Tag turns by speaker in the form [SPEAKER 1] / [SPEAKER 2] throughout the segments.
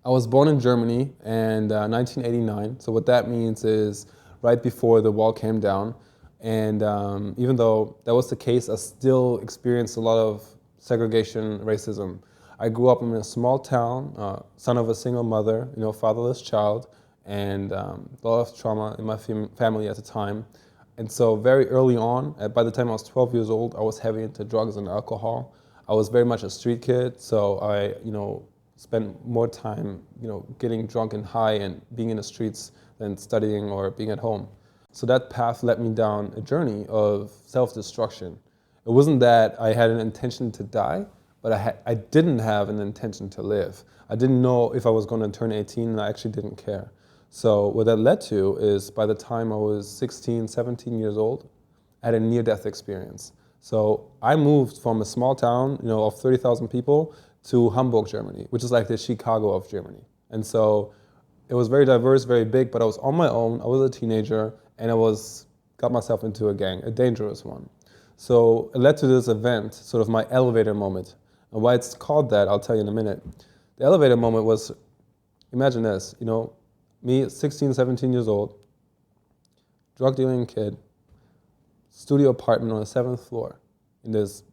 [SPEAKER 1] I was born in Germany in 1989. So what that means is right before the wall came down. And even though that was the case, I still experienced a lot of segregation, racism. I grew up in a small town, son of a single mother, fatherless child, and a lot of trauma in my family at the time. And so very early on, by the time I was 12 years old, I was heavy into drugs and alcohol. I was very much a street kid, so I, spent more time, getting drunk and high and being in the streets than studying or being at home. So that path led me down a journey of self-destruction. It wasn't that I had an intention to die, but I didn't have an intention to live. I didn't know if I was going to turn 18, and I actually didn't care. So what that led to is by the time I was 16, 17 years old, I had a near-death experience. So I moved from a small town, of 30,000 people to Hamburg, Germany, which is like the Chicago of Germany. And so it was very diverse, very big, but I was on my own. I was a teenager, and got myself into a gang, a dangerous one. So it led to this event, sort of my elevator moment. And why it's called that, I'll tell you in a minute. The elevator moment was, imagine this, me, 16, 17 years old, drug dealing kid, studio apartment on the 7th floor in this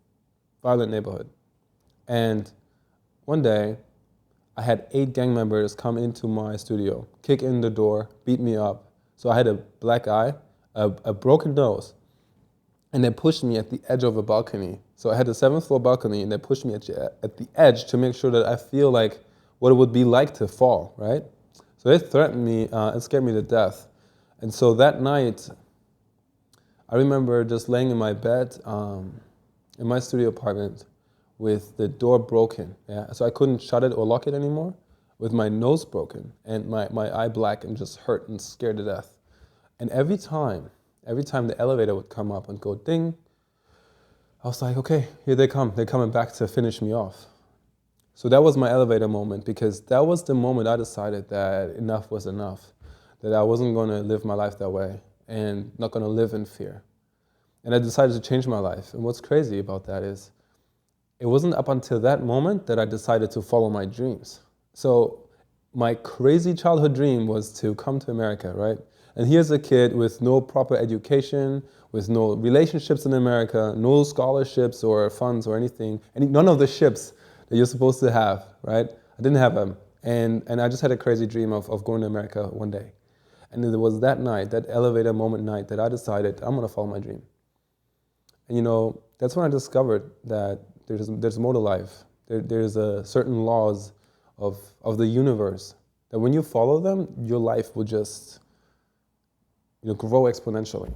[SPEAKER 1] violent neighborhood. And one day, I had 8 gang members come into my studio, kick in the door, beat me up. So I had a black eye, a broken nose, and they pushed me at the edge of a balcony. So I had the 7th floor balcony, and they pushed me at the edge to make sure that I feel like what it would be like to fall, right? So they threatened me and scared me to death. And so that night, I remember just laying in my bed in my studio apartment with the door broken. Yeah? So I couldn't shut it or lock it anymore, with my nose broken and my eye black and just hurt and scared to death. And every time the elevator would come up and go ding, I was like, okay, here they come. They're coming back to finish me off. So that was my elevator moment, because that was the moment I decided that enough was enough, that I wasn't going to live my life that way and not going to live in fear. And I decided to change my life. And what's crazy about that is it wasn't up until that moment that I decided to follow my dreams. So my crazy childhood dream was to come to America, right? And here's a kid with no proper education, with no relationships in America, no scholarships or funds or anything, none of the ships that you're supposed to have, right? I didn't have them. And I just had a crazy dream of going to America one day. And it was that night, that elevator moment night, that I decided I'm gonna follow my dream. And that's when I discovered that there's more to life. There's a certain laws of the universe that when you follow them, your life will just grow exponentially.